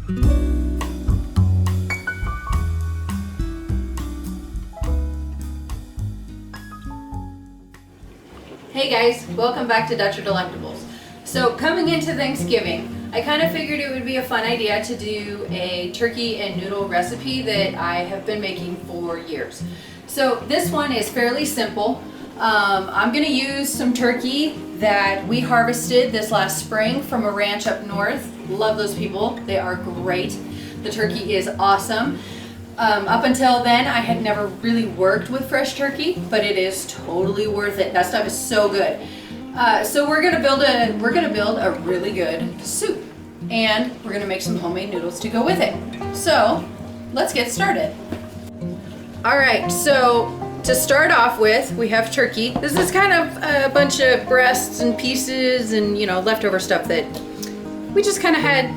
Hey guys, welcome back to Dutch or Delectables. So coming into Thanksgiving, I kind of figured it would be a fun idea to do a turkey and noodle recipe that I have been making for years. So this one is fairly simple. I'm going to use some turkey that we harvested this last spring from a ranch up north. Love those people. They are great. The turkey is awesome. Up until then, I had never really worked with fresh turkey, but it is totally worth it. That stuff is so good. So we're gonna build a really good soup, and we're gonna make some homemade noodles to go with it. So let's get started. All right, so to start off with, we have turkey. This is kind of a bunch of breasts and pieces and, you know, leftover stuff that we just kind of had,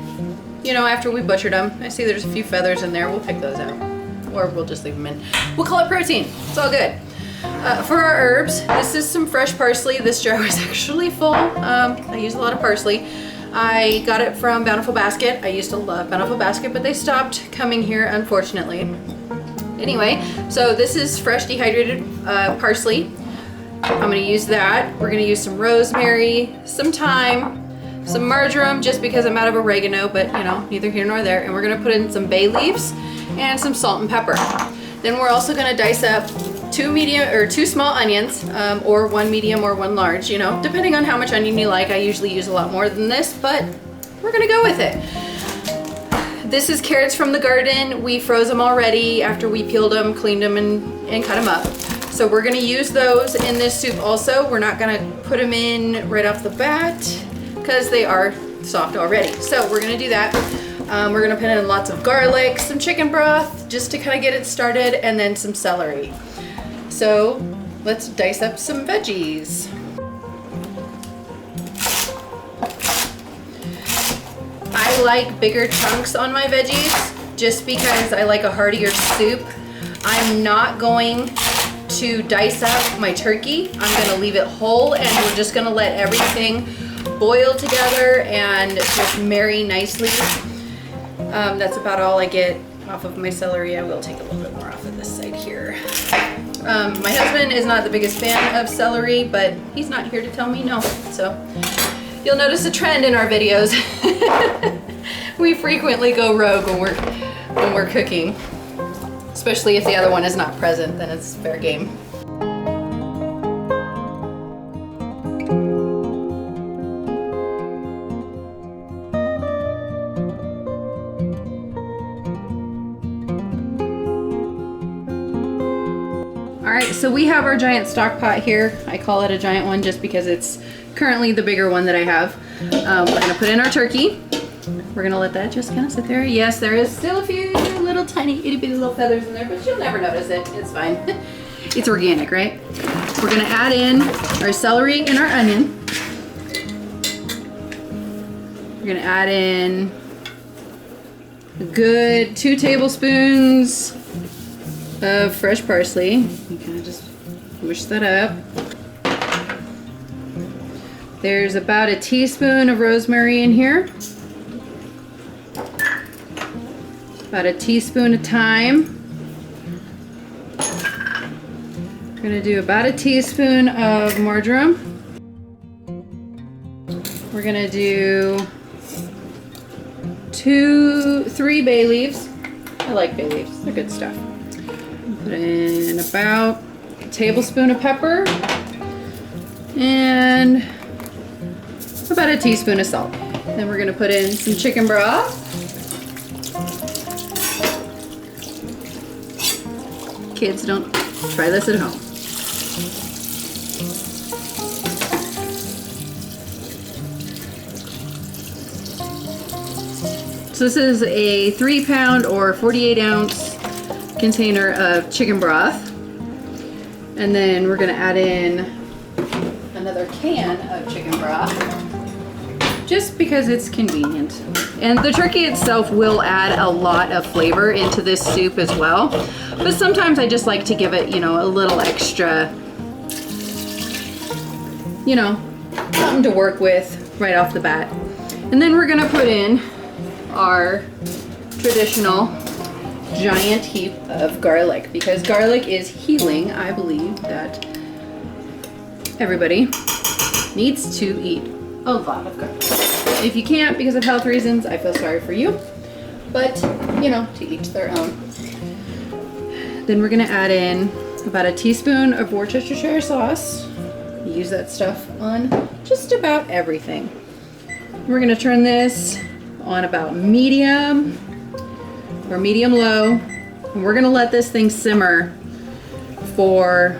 you know, after we butchered them. I see there's a few feathers in there. We'll pick those out, or we'll just leave them in. We'll call it protein. It's all good. For our herbs, this is some fresh parsley. This jar is actually full. I use a lot of parsley. I got it from Bountiful Basket. I used to love Bountiful Basket, but they stopped coming here, unfortunately. Anyway, so this is fresh dehydrated parsley. I'm gonna use that. We're gonna use some rosemary, some thyme, some marjoram, just because I'm out of oregano, but you know, neither here nor there. And we're gonna put in some bay leaves and some salt and pepper. Then we're also gonna dice up two small onions, or one medium or one large, you know, depending on how much onion you like. I usually use a lot more than this, but we're gonna go with it. This is carrots from the garden. We froze them already after we peeled them, cleaned them, and cut them up. So we're gonna use those in this soup also. We're not gonna put them in right off the bat because they are soft already. So we're gonna do that. We're gonna put in lots of garlic, some chicken broth, just to kind of get it started, and then some celery. So let's dice up some veggies. I like bigger chunks on my veggies just because I like a heartier soup. I'm not going to dice up my turkey. I'm gonna leave it whole, and we're just gonna let everything boil together and just marry nicely. That's about all I get off of my celery. I will take a little bit more off of this side here. My husband is not the biggest fan of celery, but he's not here to tell me no. So you'll notice a trend in our videos. We frequently go rogue when we're cooking, especially if the other one is not present, then it's fair game. All right, so we have our giant stock pot here. I call it a giant one just because it's currently the bigger one that I have. We're gonna put in our turkey. We're gonna let that just kind of sit there. Yes, there is still a few little tiny itty bitty little feathers in there, but you'll never notice it. It's fine. It's organic, right? We're gonna add in our celery and our onion. We're gonna add in a good 2 tablespoons of fresh parsley. You kind of just mush that up. There's about a teaspoon of rosemary in here. About a teaspoon of thyme. We're gonna do about a teaspoon of marjoram. We're gonna do 3 bay leaves. I like bay leaves, they're good stuff. Put in about a tablespoon of pepper and about a teaspoon of salt. Then we're gonna put in some chicken broth. Kids, don't try this at home. So this is a 3-pound or 48-ounce container of chicken broth. And then we're gonna add in another can of chicken broth, just because it's convenient. And the turkey itself will add a lot of flavor into this soup as well. But sometimes I just like to give it, you know, a little extra, you know, something to work with right off the bat. And then we're gonna put in our traditional giant heap of garlic, because garlic is healing. I believe that everybody needs to eat a lot of garlic. If you can't because of health reasons, I feel sorry for you, but you know, to each their own. Then we're gonna add in about a teaspoon of Worcestershire sauce. Use that stuff on just about everything. We're gonna turn this on about medium or medium low, and we're gonna let this thing simmer for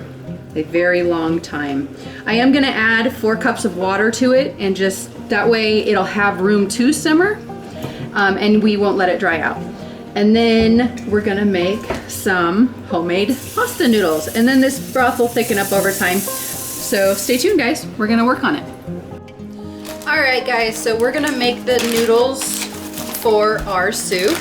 a very long time. I am gonna add 4 cups of water to it, and just that way it'll have room to simmer, and we won't let it dry out. And then we're gonna make some homemade pasta noodles, and then this broth will thicken up over time. So stay tuned, guys. We're gonna work on it. All right, guys, so we're gonna make the noodles for our soup.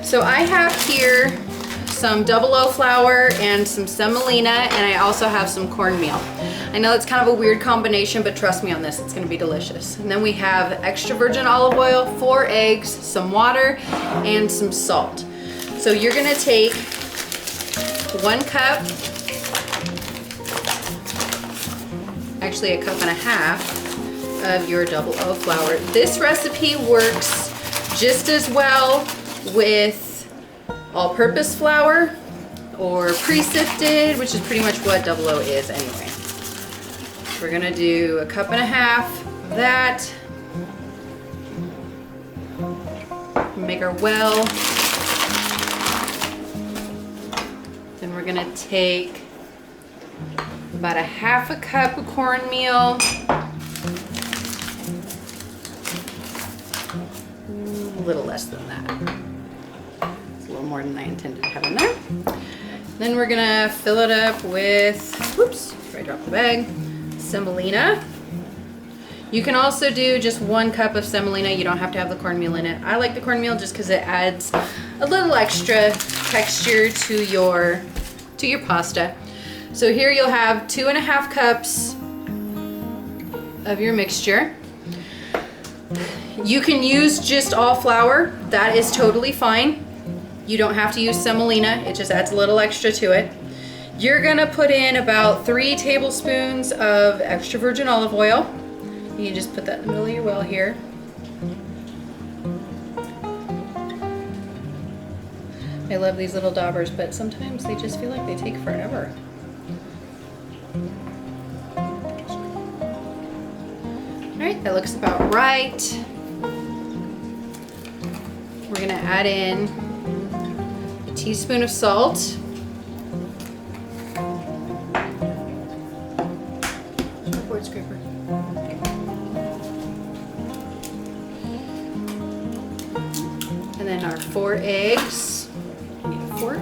So I have here some 00 flour and some semolina, and I also have some cornmeal. I know it's kind of a weird combination, but trust me on this, it's gonna be delicious. And then we have extra virgin olive oil, 4 eggs, some water, and some salt. So you're gonna take 1 cup, actually 1.5 cups of your 00 flour. This recipe works just as well with all-purpose flour or pre-sifted, which is pretty much what 00 is anyway. We're gonna do 1.5 cups of that. Make our well. Then we're gonna take about 1/2 cup of cornmeal. A little less than that. It's a little more than I intended to have in there. Then we're gonna fill it up with, whoops, before I drop the bag, semolina. You can also do just 1 cup of semolina. You don't have to have the cornmeal in it. I like the cornmeal just because it adds a little extra texture to your pasta. So here you'll have 2.5 cups of your mixture. You can use just all flour. That is totally fine. You don't have to use semolina. It just adds a little extra to it. You're gonna put in about 3 tablespoons of extra virgin olive oil. You can just put that in the middle of your well here. I love these little daubers, but sometimes they just feel like they take forever. All right, that looks about right. We're gonna add in a teaspoon of salt. Board scraper. And then our 4 eggs. Need a fork.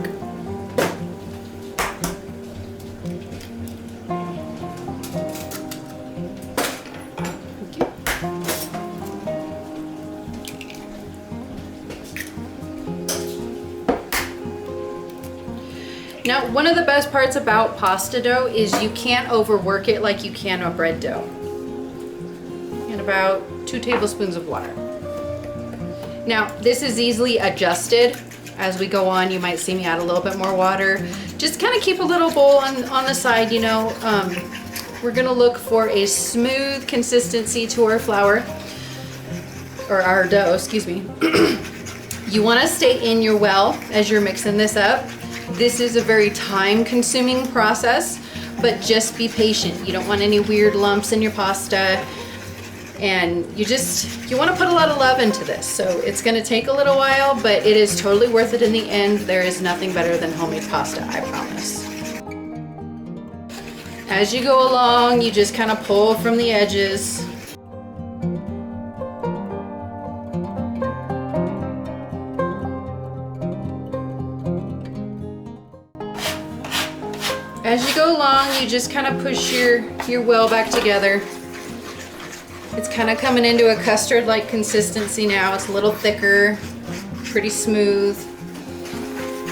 Now, one of the best parts about pasta dough is you can't overwork it like you can a bread dough. And about 2 tablespoons of water. Now, this is easily adjusted as we go on. You might see me add a little bit more water. Just kind of keep a little bowl on the side, you know. We're gonna look for a smooth consistency to our flour, or our dough, excuse me. You wanna stay in your well as you're mixing this up. This is a very time-consuming process, but just be patient. You don't want any weird lumps in your pasta, and you want to put a lot of love into this. So it's going to take a little while, but it is totally worth it in the end. There is nothing better than homemade pasta, I promise. As you go along, you just kind of pull from the edges. As you go along, you just kind of push your well back together. It's kind of coming into a custard-like consistency now. It's a little thicker, pretty smooth.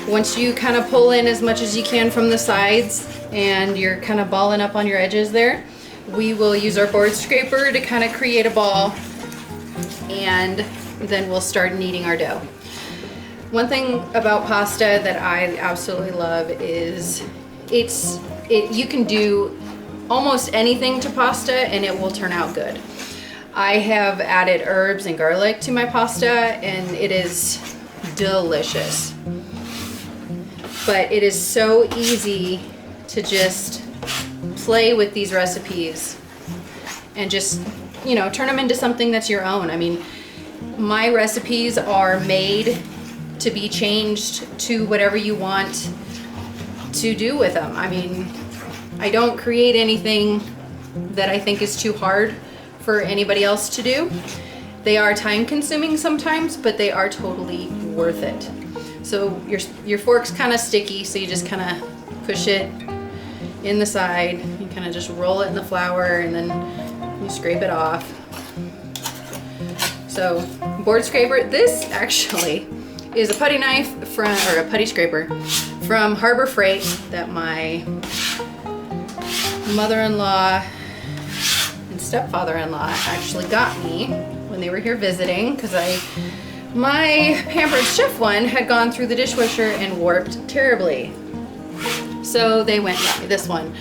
Once you kind of pull in as much as you can from the sides and you're kind of balling up on your edges there, we will use our board scraper to kind of create a ball and then we'll start kneading our dough. One thing about pasta that I absolutely love is you can do almost anything to pasta and it will turn out good. I have added herbs and garlic to my pasta and it is delicious. But it is so easy to just play with these recipes and just, you know, turn them into something that's your own. I mean, my recipes are made to be changed to whatever you want to do with them. I mean, I don't create anything that I think is too hard for anybody else to do. They are time consuming sometimes, but they are totally worth it. So your fork's kind of sticky, so you just kind of push it in the side. You kind of just roll it in the flour and then you scrape it off. So board scraper, this actually is a putty knife or a putty scraper from Harbor Freight that my mother-in-law and stepfather-in-law actually got me when they were here visiting, because my Pampered Chef one had gone through the dishwasher and warped terribly. So they went and got me this one.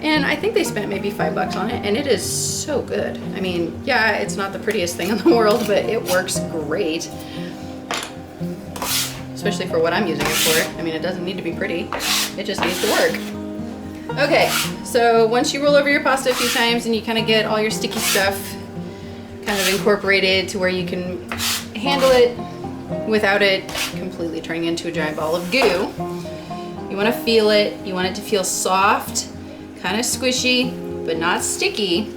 And I think they spent maybe $5 on it, and it is so good. I mean, yeah, it's not the prettiest thing in the world, but it works great. Especially for what I'm using it for. I mean, it doesn't need to be pretty. It just needs to work. Okay, so once you roll over your pasta a few times and you kind of get all your sticky stuff kind of incorporated to where you can handle it without it completely turning into a giant ball of goo, you want to feel it. You want it to feel soft, kind of squishy, but not sticky.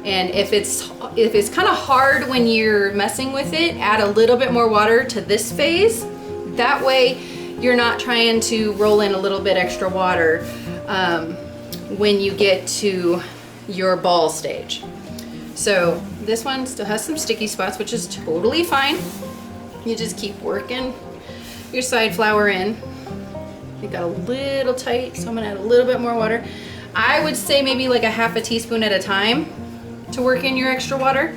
And if it's kind of hard when you're messing with it, add a little bit more water to this phase. That way you're not trying to roll in a little bit extra water when you get to your ball stage. So this one still has some sticky spots, which is totally fine. You just keep working your side flour in. It got a little tight, so I'm gonna add a little bit more water. I would say maybe like a half a teaspoon at a time to work in your extra water.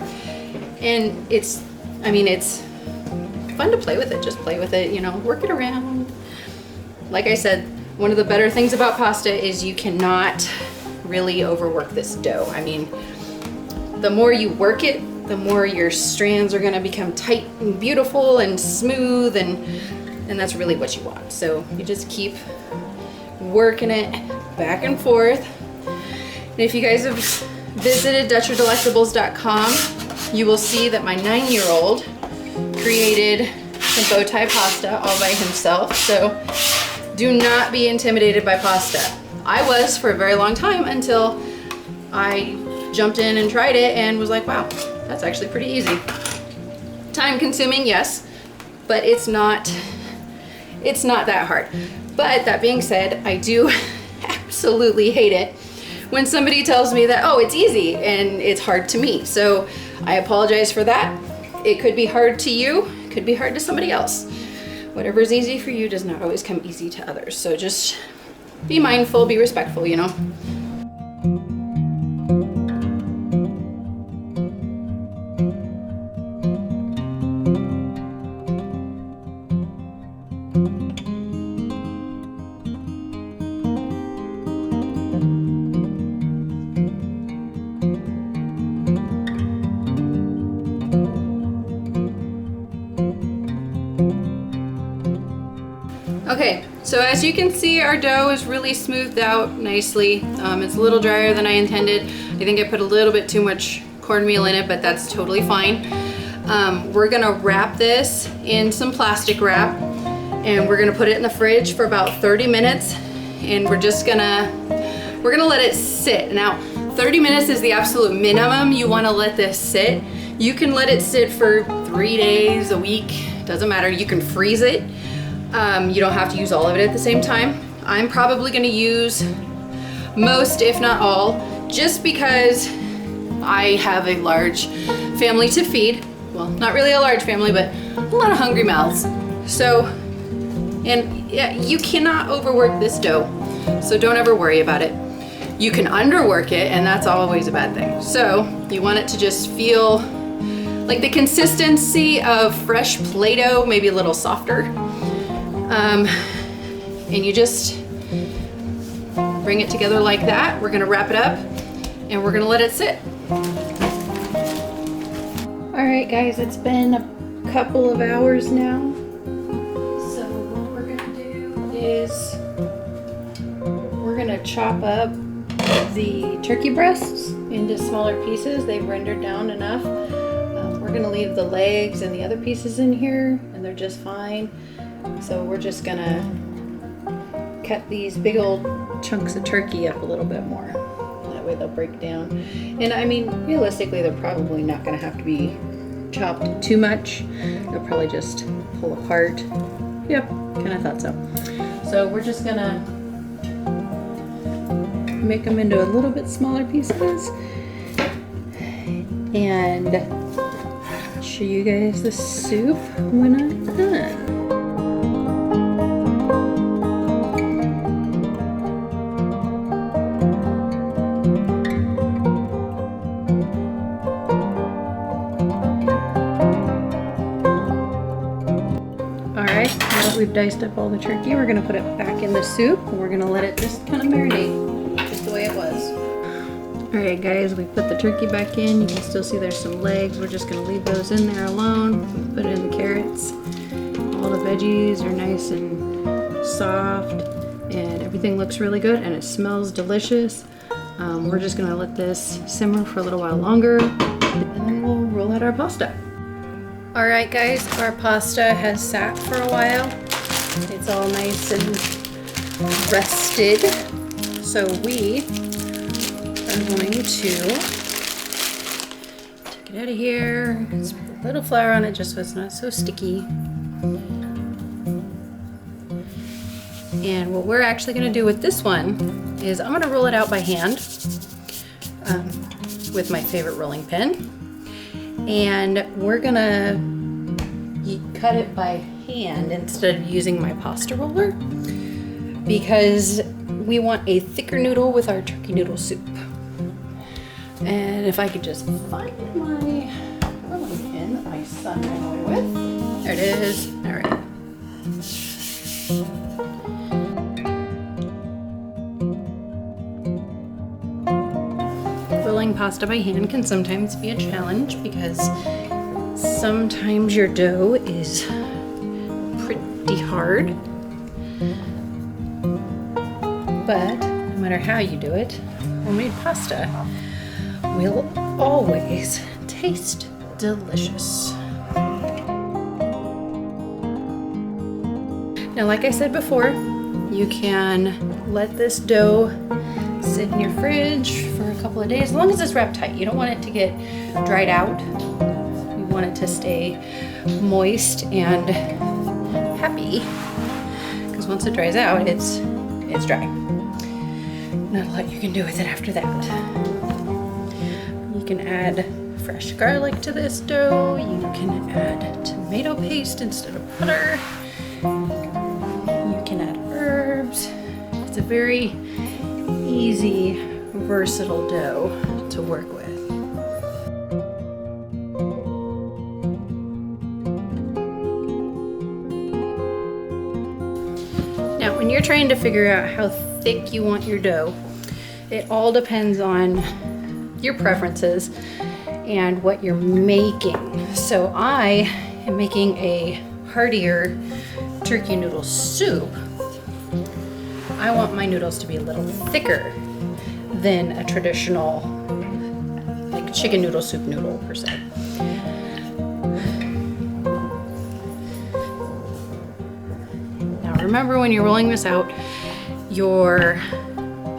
And it's fun to play with it. Just play with it, you know, work it around. Like I said, one of the better things about pasta is you cannot really overwork this dough. I mean, the more you work it, the more your strands are gonna become tight and beautiful and smooth, and that's really what you want. So you just keep working it back and forth. And if you guys have visited DutcherDelectables.com, you will see that my 9-year-old created some bow tie pasta all by himself. So do not be intimidated by pasta. I was for a very long time until I jumped in and tried it and was like, wow, that's actually pretty easy. Time consuming, yes, but it's not that hard. But that being said, I do absolutely hate it when somebody tells me that, oh, it's easy and it's hard to me. So I apologize for that. It could be hard to you, it could be hard to somebody else. Whatever's easy for you does not always come easy to others. So just be mindful, be respectful, you know? Okay, so as you can see, our dough is really smoothed out nicely. It's a little drier than I intended. I think I put a little bit too much cornmeal in it, but that's totally fine. We're gonna wrap this in some plastic wrap, and we're gonna put it in the fridge for about 30 minutes, and we're gonna let it sit. Now, 30 minutes is the absolute minimum you wanna let this sit. You can let it sit for 3 days, a week, doesn't matter. You can freeze it. You don't have to use all of it at the same time. I'm probably gonna use most, if not all, just because I have a large family to feed. Well, not really a large family, but a lot of hungry mouths. So, and yeah, you cannot overwork this dough, so don't ever worry about it. You can underwork it, and that's always a bad thing. So you want it to just feel like the consistency of fresh Play-Doh, maybe a little softer. And you just bring it together like that. We're gonna wrap it up and we're gonna let it sit. All right, guys, it's been a couple of hours now. So what we're gonna do is we're gonna chop up the turkey breasts into smaller pieces. They've rendered down enough. We're gonna leave the legs and the other pieces in here, and they're just fine. So we're just gonna cut these big old chunks of turkey up a little bit more. That way they'll break down. And I mean, realistically, they're probably not gonna have to be chopped too much. They'll probably just pull apart. Yep, kind of thought so. So we're just gonna make them into a little bit smaller pieces and show you guys the soup when I'm done. Alright, now that we've diced up all the turkey, we're going to put it back in the soup and we're going to let it just kind of marinate just the way it was. Alright guys, we put the turkey back in. You can still see there's some legs. We're just going to leave those in there alone. Put in the carrots. All the veggies are nice and soft and everything looks really good and it smells delicious. We're just going to let this simmer for a little while longer and then we'll roll out our pasta. Alright guys, our pasta has sat for a while. It's all nice and rested. So we are going to take it out of here, sprinkle a little flour on it just so it's not so sticky. And what we're actually going to do with this one is I'm going to roll it out by hand with my favorite rolling pin. And we're going to cut it by hand instead of using my pasta roller because we want a thicker noodle with our turkey noodle soup. And if I could just find my rolling pin that my son ran away with. There it is. All right. Rolling pasta by hand can sometimes be a challenge because sometimes your dough is pretty hard. But no matter how you do it, homemade pasta will always taste delicious. Now, like I said before, you can let this dough sit in your fridge for a couple of days, as long as it's wrapped tight. You don't want it to get dried out. You want it to stay moist and happy, because once it dries out, it's dry. Not a lot you can do with it after that. You can add fresh garlic to this dough. You can add tomato paste instead of butter. You can add herbs. It's a very easy, versatile dough to work with. Now, when you're trying to figure out how thick you want your dough, it all depends on your preferences and what you're making. So I am making a heartier turkey noodle soup. I want my noodles to be a little thicker than a traditional like chicken noodle soup noodle per se. Now remember, when you're rolling this out, your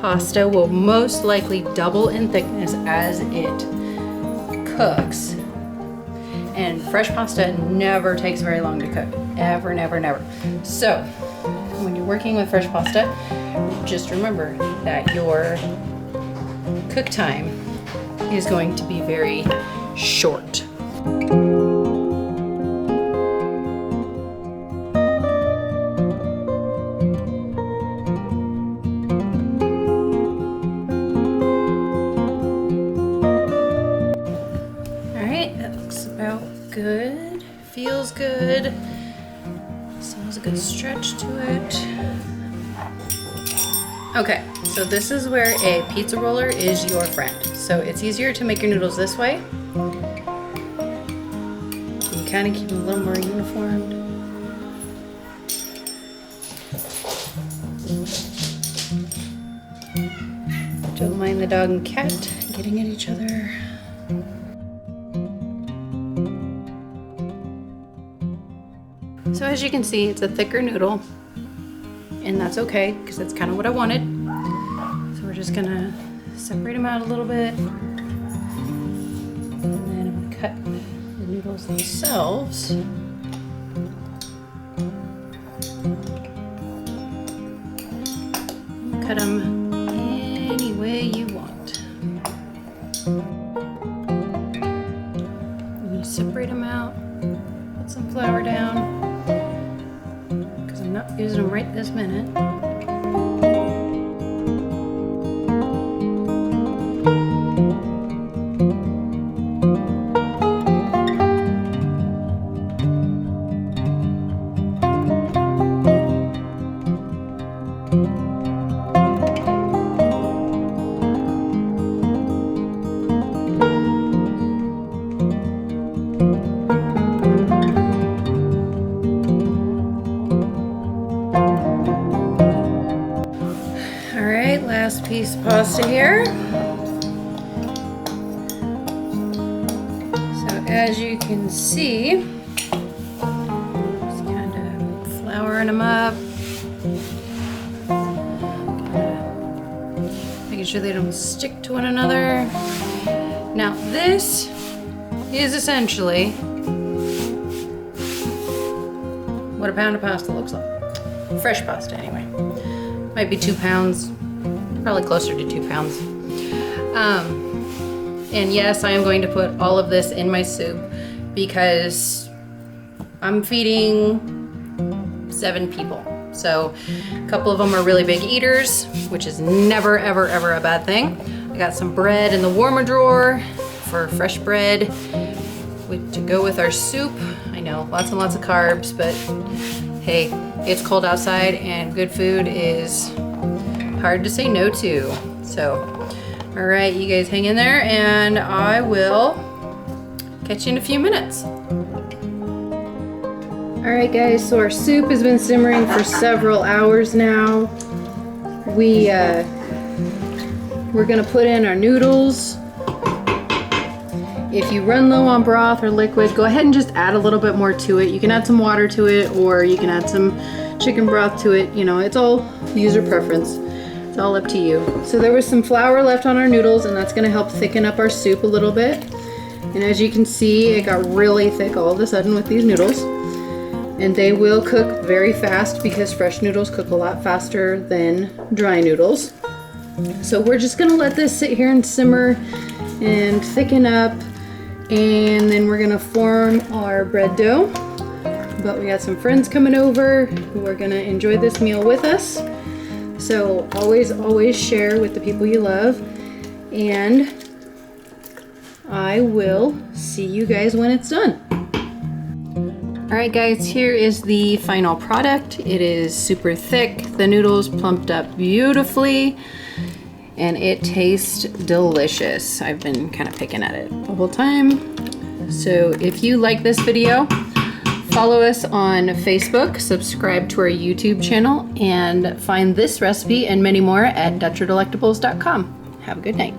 pasta will most likely double in thickness as it cooks. And fresh pasta never takes very long to cook. Ever, never, never. So when you're working with fresh pasta, just remember that your cook time is going to be very short. All right, that looks about feels good. Still has a good stretch to it. Okay, so this is where a pizza roller is your friend. So it's easier to make your noodles this way. You kind of keep them a little more uniformed. Don't mind the dog and cat getting at each other. So as you can see, it's a thicker noodle, and that's okay because that's kind of what I wanted. So we're just gonna separate them out a little bit, and then I'm gonna cut the noodles themselves. Cut them any way you want. And you separate them out, put some flour down, because I'm not using them right this minute. Last piece of pasta here. So as you can see, just kind of flouring them up, making sure they don't stick to one another. Now this is essentially what a pound of pasta looks like. Fresh pasta anyway. Might be 2 pounds. Probably closer to 2 pounds. And yes, I am going to put all of this in my soup because I'm feeding 7 people. So a couple of them are really big eaters, which is never, ever, ever a bad thing. I got some bread in the warmer drawer for fresh bread to go with our soup. I know, lots and lots of carbs, but hey, it's cold outside and good food is hard to say no to. So, all right, you guys hang in there and I will catch you in a few minutes. All right, guys, so our soup has been simmering for several hours now. We're gonna put in our noodles. If you run low on broth or liquid, go ahead and just add a little bit more to it. You can add some water to it, or you can add some chicken broth to it. You know, it's all user preference. It's all up to you. So there was some flour left on our noodles, and that's gonna help thicken up our soup a little bit. And as you can see, it got really thick all of a sudden with these noodles. And they will cook very fast because fresh noodles cook a lot faster than dry noodles. So we're just gonna let this sit here and simmer and thicken up, and then we're gonna form our bread dough. But we got some friends coming over who are gonna enjoy this meal with us. So always share with the people you love, and I will see you guys when it's done. All right, guys, here is the final product. It is super thick. The noodles plumped up beautifully, and it tastes delicious. I've been kind of picking at it the whole time. So if you like this video, follow us on Facebook, subscribe to our YouTube channel, and find this recipe and many more at DutcherDelectables.com. Have a good night.